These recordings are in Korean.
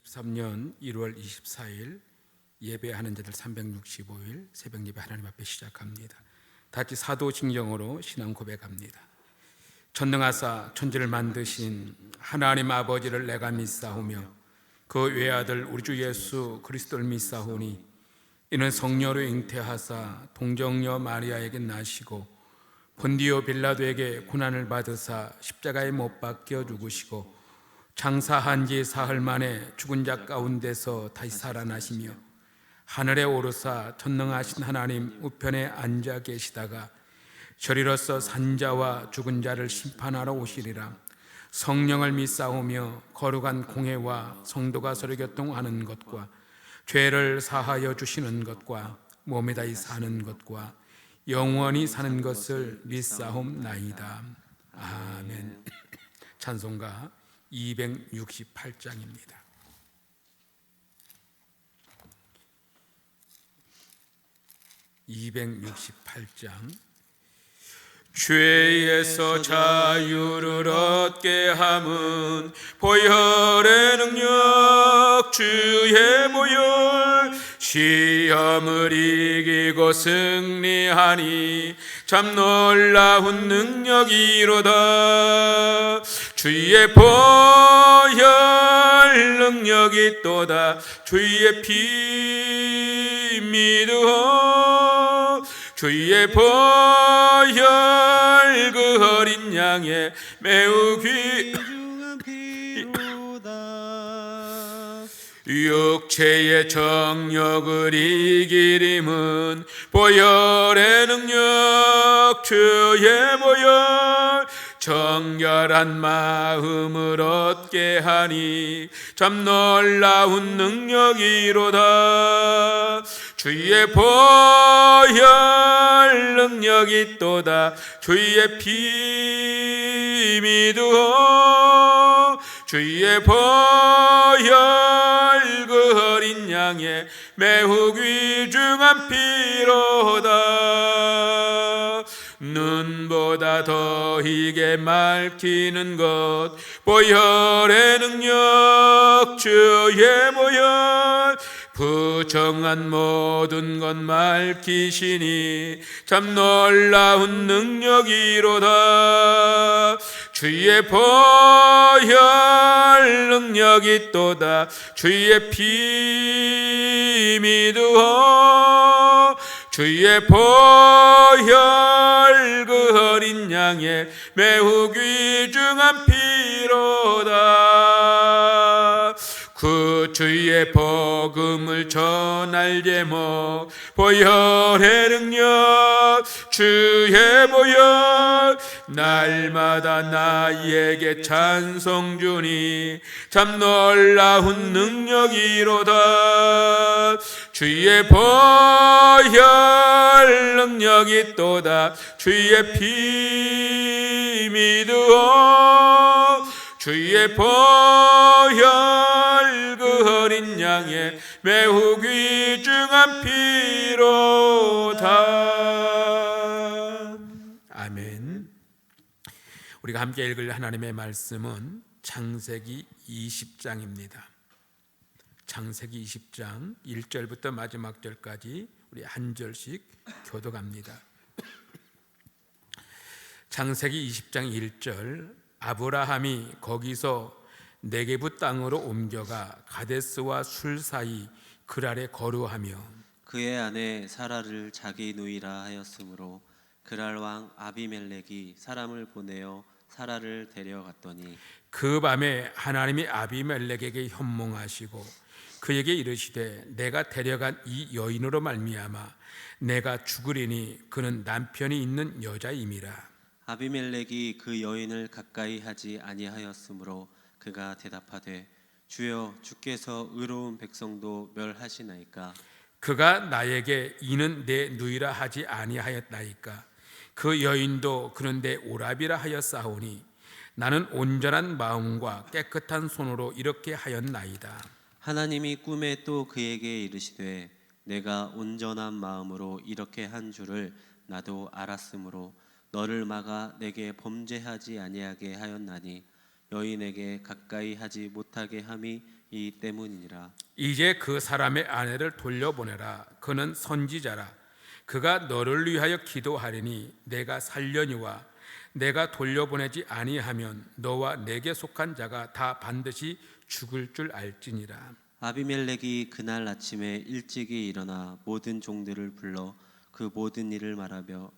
2023년 1월 24일 예배하는 자들 365일 새벽 예배 하나님 앞에 시작합니다. 다시 사도신경으로 신앙 고백합니다. 전능하사 천지를 만드신 하나님 아버지를 내가 믿사오며 그 외아들 우리 주 예수 그리스도를 믿사오니 이는 성령으로 잉태하사 동정녀 마리아에게 나시고 본디오 빌라도에게 고난을 받으사 십자가에 못 박혀 죽으시고 장사한 지 사흘 만에 죽은 자 가운데서 다시 살아나시며 하늘에 오르사 전능하신 하나님 우편에 앉아 계시다가 저리로서 산자와 죽은 자를 심판하러 오시리라. 성령을 믿사오며 거룩한 공회와 성도가 서로 교통하는 것과 죄를 사하여 주시는 것과 몸에 다히 사는 것과 영원히 사는 것을 믿사옵나이다. 아멘. 찬송가 268장입니다. 죄에서 자유를 얻게 함은 보혈의 능력 주의 보혈 시험을 이기고 승리하니 참 놀라운 능력이로다. 주의 보혈 능력이 또다. 주의 피 믿으오. 주의 보혈 그 어린 양의 매우 귀중한 피로다. 육체의 정욕을 이기림은 보혈의 능력 주의 보혈 정결한 마음을 얻게 하니 참 놀라운 능력이로다. 주의 보혈 능력이 또다. 주의 피 믿으오. 주의 보혈 그 어린 양의 매우 귀중한 피로다. 눈보다 더 희게 맑히는 것 보혈의 능력 주의 보혈 부정한 모든 것 맑히시니 참 놀라운 능력이로다. 주의 보혈 능력이 또다. 주의 피 믿으오. 주의 보혈 그 어린 양의 매우 귀중한 피로다. 그 주의 복음을 전할 제목 보혈의 능력 주의 보혈 날마다 나에게 찬송 주니 참 놀라운 능력이로다. 주의 보혈 능력이 또다. 주의 피 믿으오. 주의 보혈 그 어린 양의 매우 귀중한 피로다. 아멘. 우리가 함께 읽을 하나님의 말씀은 창세기 20장입니다. 창세기 20장 1절부터 마지막 절까지 우리 한 절씩 교독합니다. 창세기 20장 1절 아브라함이 거기서 네게부 땅으로 옮겨가 가데스와 술 사이 그랄에 거류하며 그의 아내 사라를 자기 누이라 하였으므로 그랄 왕 아비멜렉이 사람을 보내어 사라를 데려갔더니 그 밤에 하나님이 아비멜렉에게 현몽하시고 그에게 이르시되 내가 데려간 이 여인으로 말미암아 내가 죽으리니 그는 남편이 있는 여자임이라. 아비멜렉이 그 여인을 가까이 하지 아니하였으므로 그가 대답하되 주여 주께서 의로운 백성도 멸하시나이까. 그가 나에게 이는 내 누이라 하지 아니하였나이까. 그 여인도 그는 내 오라비라 하였사오니 나는 온전한 마음과 깨끗한 손으로 이렇게 하였나이다. 하나님이 꿈에 또 그에게 이르시되 내가 온전한 마음으로 이렇게 한 줄을 나도 알았으므로 너를 막아 내게 범죄하지 아니하게 하였나니 여인에게 가까이 하지 못하게 함이 이 때문이니라. 이제 그 사람의 아내를 돌려보내라. 그는 선지자라. 그가 너를 위하여 기도하리니 내가 살려니와 내가 돌려보내지 아니하면 너와 내게 속한 자가 다 반드시 죽을 줄 알지니라. 아비멜렉이 그날 아침에 일찍이 일어나 모든 종들을 불러 그 모든 일을 말하며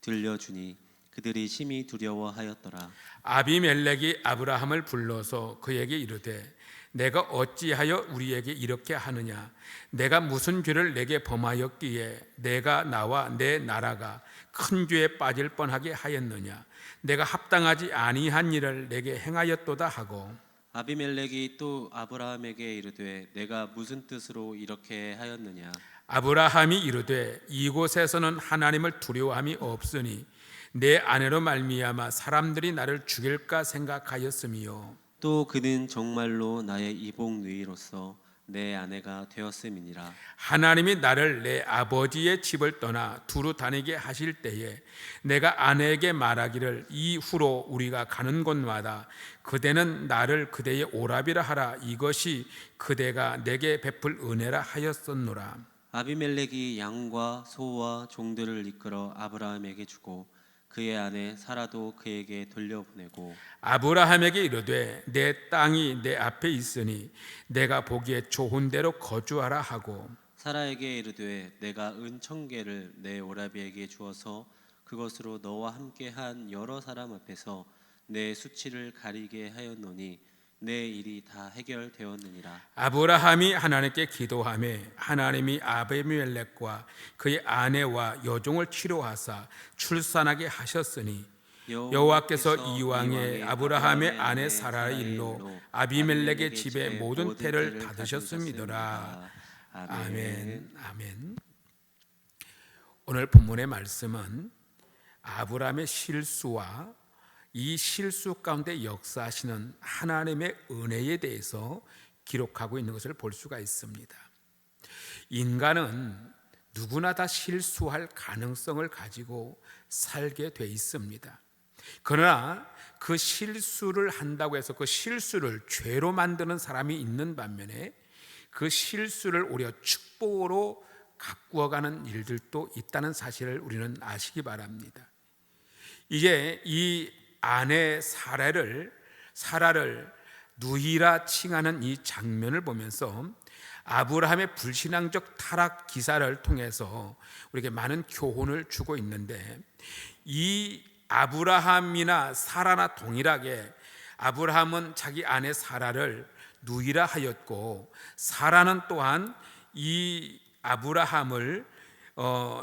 들려주니 그들이 심히 두려워하였더라. 아비멜렉이 아브라함을 불러서 그에게 이르되 내가 어찌하여 우리에게 이렇게 하느냐? 내가 무슨 죄를 내게 범하였기에 내가 나와 내 나라가 큰 죄에 빠질 뻔하게 하였느냐? 내가 합당하지 아니한 일을 내게 행하였도다 하고, 아비멜렉이 또 아브라함에게 이르되 내가 무슨 뜻으로 이렇게 하였느냐? 아브라함이 이르되 이곳에서는 하나님을 두려워함이 없으니 내 아내로 말미암아 사람들이 나를 죽일까 생각하였음이요. 또 그는 정말로 나의 이복 누이로서 내 아내가 되었음이니라. 하나님이 나를 내 아버지의 집을 떠나 두루 다니게 하실 때에 내가 아내에게 말하기를 이후로 우리가 가는 곳마다 그대는 나를 그대의 오라비라 하라. 이것이 그대가 내게 베풀 은혜라 하였었노라. 아비멜렉이 양과 소와 종들을 이끌어 아브라함에게 주고 그의 아내 사라도 그에게 돌려보내고 아브라함에게 이르되 내 땅이 내 앞에 있으니 내가 보기에 좋은 대로 거주하라 하고, 사라에게 이르되 내가 은 1,000개를 내 오라비에게 주어서 그것으로 너와 함께한 여러 사람 앞에서 내 수치를 가리게 하였노니 내 일이 다 해결되었느니라. 아브라함이 하나님께 기도하며 하나님이 아비멜렉과 그의 아내와 여종을 치료하사 출산하게 하셨으니 여호와께서 이왕에 아브라함의 아내 사라의 일로 아비멜렉의 집에 모든 태를 닫으셨음이더라. 아멘. 아멘. 오늘 본문의 말씀은 아브라함의 실수와 이 실수 가운데 역사하시는 하나님의 은혜에 대해서 기록하고 있는 것을 볼 수가 있습니다. 인간은 누구나 다 실수할 가능성을 가지고 살게 돼 있습니다. 그러나 그 실수를 한다고 해서 그 실수를 죄로 만드는 사람이 있는 반면에 그 실수를 오히려 축복으로 가꾸어가는 일들도 있다는 사실을 우리는 아시기 바랍니다. 이제 이 아내 사라를 누이라 칭하는 이 장면을 보면서 아브라함의 불신앙적 타락 기사를 통해서 우리에게 많은 교훈을 주고 있는데, 이 아브라함이나 사라나 동일하게 아브라함은 자기 아내 사라를 누이라 하였고, 사라는 또한 이 아브라함을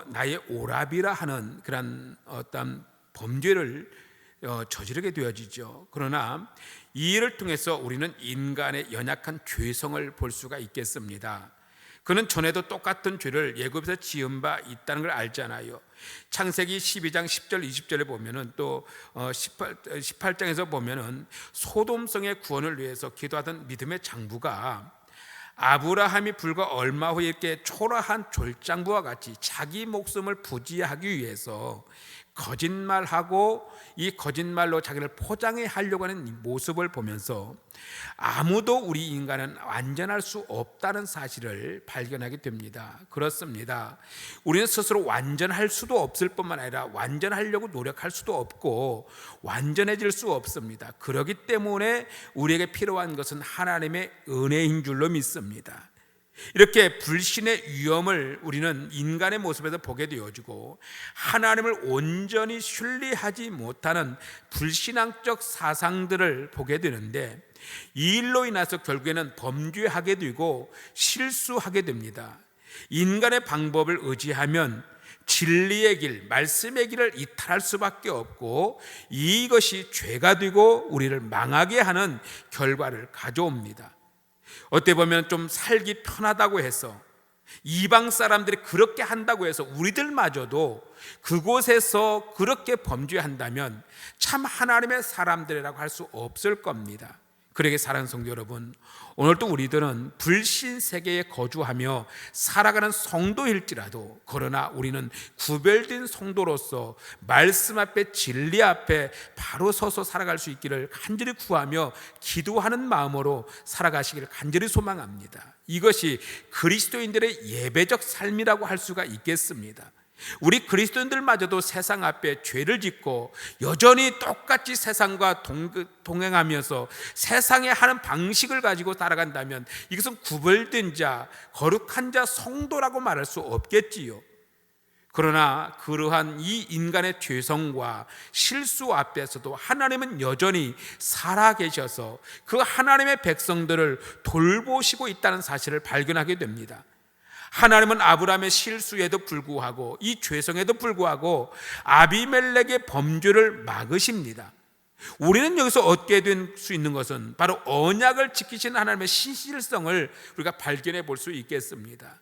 나의 오라비라 하는 그런 어떤 범죄를 저지르게 되어지죠. 그러나 이 일을 통해서 우리는 인간의 연약한 죄성을 볼 수가 있겠습니다. 그는 전에도 똑같은 죄를 예굽에서 지은 바 있다는 걸 알잖아요. 창세기 12장 10절 20절에 보면은 또 18장에서 보면은 소돔성의 구원을 위해서 기도하던 믿음의 장부가 아브라함이 불과 얼마 후에 이렇게 초라한 졸장부와 같이 자기 목숨을 부지하기 위해서 거짓말하고 이 거짓말로 자기를 포장해 하려고 하는 이 모습을 보면서 아무도 우리 인간은 완전할 수 없다는 사실을 발견하게 됩니다. 그렇습니다. 우리는 스스로 완전할 수도 없을 뿐만 아니라 완전하려고 노력할 수도 없고 완전해질 수 없습니다. 그렇기 때문에 우리에게 필요한 것은 하나님의 은혜인 줄로 믿습니다. 이렇게 불신의 위험을 우리는 인간의 모습에서 보게 되어지고 하나님을 온전히 신뢰하지 못하는 불신앙적 사상들을 보게 되는데, 이 일로 인해서 결국에는 범죄하게 되고 실수하게 됩니다. 인간의 방법을 의지하면 진리의 길, 말씀의 길을 이탈할 수밖에 없고 이것이 죄가 되고 우리를 망하게 하는 결과를 가져옵니다. 어떻게 보면 좀 살기 편하다고 해서 이방 사람들이 그렇게 한다고 해서 우리들마저도 그곳에서 그렇게 범죄한다면 참 하나님의 사람들이라고 할 수 없을 겁니다. 그러게 사랑하는 성도 여러분, 오늘도 우리들은 불신 세계에 거주하며 살아가는 성도일지라도, 그러나 우리는 구별된 성도로서 말씀 앞에, 진리 앞에 바로 서서 살아갈 수 있기를 간절히 구하며 기도하는 마음으로 살아가시기를 간절히 소망합니다. 이것이 그리스도인들의 예배적 삶이라고 할 수가 있겠습니다. 우리 그리스도인들마저도 세상 앞에 죄를 짓고 여전히 똑같이 세상과 동행하면서 세상에 하는 방식을 가지고 따라간다면 이것은 구별된 자, 거룩한 자, 성도라고 말할 수 없겠지요. 그러나 그러한 이 인간의 죄성과 실수 앞에서도 하나님은 여전히 살아계셔서 그 하나님의 백성들을 돌보시고 있다는 사실을 발견하게 됩니다. 하나님은 아브라함의 실수에도 불구하고, 이 죄성에도 불구하고 아비멜렉의 범죄를 막으십니다. 우리는 여기서 얻게 될 수 있는 것은 바로 언약을 지키시는 하나님의 신실성을 우리가 발견해 볼 수 있겠습니다.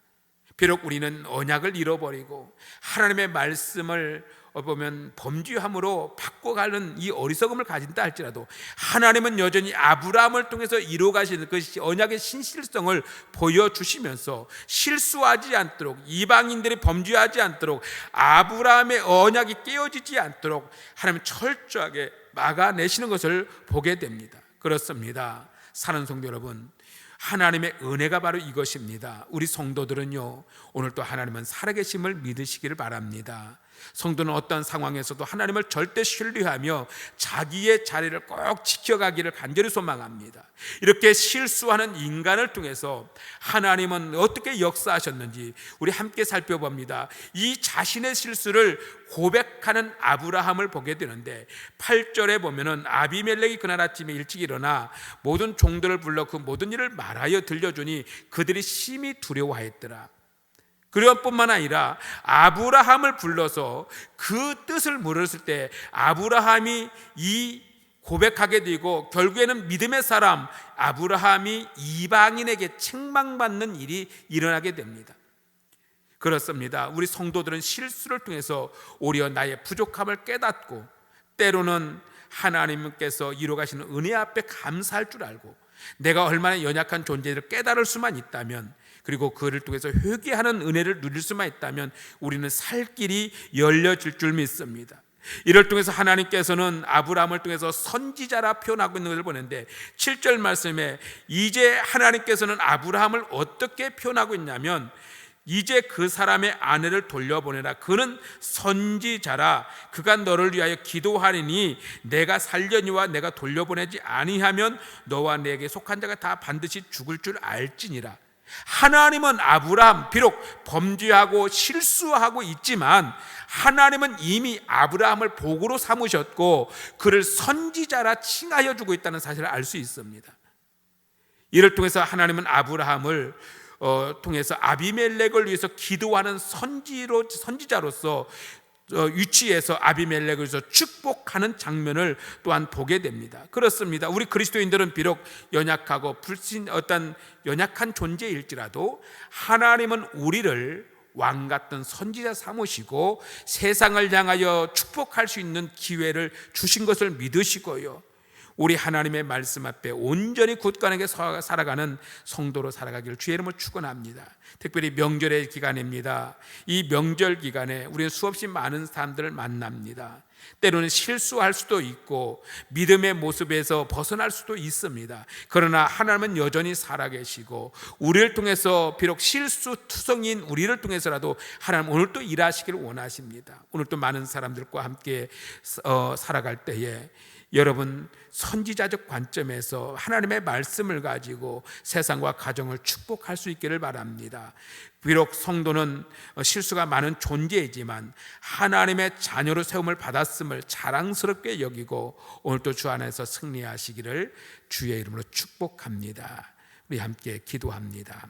비록 우리는 언약을 잃어버리고 하나님의 말씀을 보면 범죄함으로 바꿔가는 이 어리석음을 가진다 할지라도, 하나님은 여전히 아브라함을 통해서 이루어가시는 그 언약의 신실성을 보여주시면서 실수하지 않도록, 이방인들이 범죄하지 않도록, 아브라함의 언약이 깨어지지 않도록 하나님은 철저하게 막아내시는 것을 보게 됩니다. 그렇습니다. 사랑하는 성도 여러분, 하나님의 은혜가 바로 이것입니다. 우리 성도들은요, 오늘 또 하나님은 살아계심을 믿으시기를 바랍니다. 성도는 어떤 상황에서도 하나님을 절대 신뢰하며 자기의 자리를 꼭 지켜가기를 간절히 소망합니다. 이렇게 실수하는 인간을 통해서 하나님은 어떻게 역사하셨는지 우리 함께 살펴봅니다. 이 자신의 실수를 고백하는 아브라함을 보게 되는데, 8절에 보면은 아비멜렉이 그날 아침에 일찍 일어나 모든 종들을 불러 그 모든 일을 말하여 들려주니 그들이 심히 두려워하였더라. 그리고 뿐만 아니라 아브라함을 불러서 그 뜻을 물었을 때 아브라함이 이 고백하게 되고, 결국에는 믿음의 사람 아브라함이 이방인에게 책망받는 일이 일어나게 됩니다. 그렇습니다. 우리 성도들은 실수를 통해서 오히려 나의 부족함을 깨닫고, 때로는 하나님께서 이루어가시는 은혜 앞에 감사할 줄 알고, 내가 얼마나 연약한 존재를 깨달을 수만 있다면, 그리고 그를 통해서 회개하는 은혜를 누릴 수만 있다면 우리는 살 길이 열려질 줄 믿습니다. 이를 통해서 하나님께서는 아브라함을 통해서 선지자라 표현하고 있는 것을 보는데, 7절 말씀에 이제 하나님께서는 아브라함을 어떻게 표현하고 있냐면, 이제 그 사람의 아내를 돌려보내라. 그는 선지자라. 그가 너를 위하여 기도하리니 내가 살려니와 내가 돌려보내지 아니하면 너와 내게 속한 자가 다 반드시 죽을 줄 알지니라. 하나님은 아브라함, 비록 범죄하고 실수하고 있지만 하나님은 이미 아브라함을 복으로 삼으셨고 그를 선지자라 칭하여 주고 있다는 사실을 알 수 있습니다. 이를 통해서 하나님은 아브라함을 통해서 아비멜렉을 위해서 기도하는 선지자로서 위치에서 아비멜렉을 위해서 축복하는 장면을 또한 보게 됩니다. 그렇습니다. 우리 그리스도인들은 비록 연약하고 어떤 연약한 존재일지라도 하나님은 우리를 왕 같은 선지자 삼으시고 세상을 향하여 축복할 수 있는 기회를 주신 것을 믿으시고요, 우리 하나님의 말씀 앞에 온전히 굳건하게 살아가는 성도로 살아가기를 주의 이름으로 축원합니다. 특별히 명절의 기간입니다. 이 명절 기간에 우리는 수없이 많은 사람들을 만납니다. 때로는 실수할 수도 있고 믿음의 모습에서 벗어날 수도 있습니다. 그러나 하나님은 여전히 살아계시고 우리를 통해서, 비록 실수투성인 우리를 통해서라도 하나님 오늘 또 일하시기를 원하십니다. 오늘 또 많은 사람들과 함께 살아갈 때에 여러분 선지자적 관점에서 하나님의 말씀을 가지고 세상과 가정을 축복할 수 있기를 바랍니다. 비록 성도는 실수가 많은 존재이지만 하나님의 자녀로 세움을 받았음을 자랑스럽게 여기고 오늘도 주 안에서 승리하시기를 주의 이름으로 축복합니다. 우리 함께 기도합니다.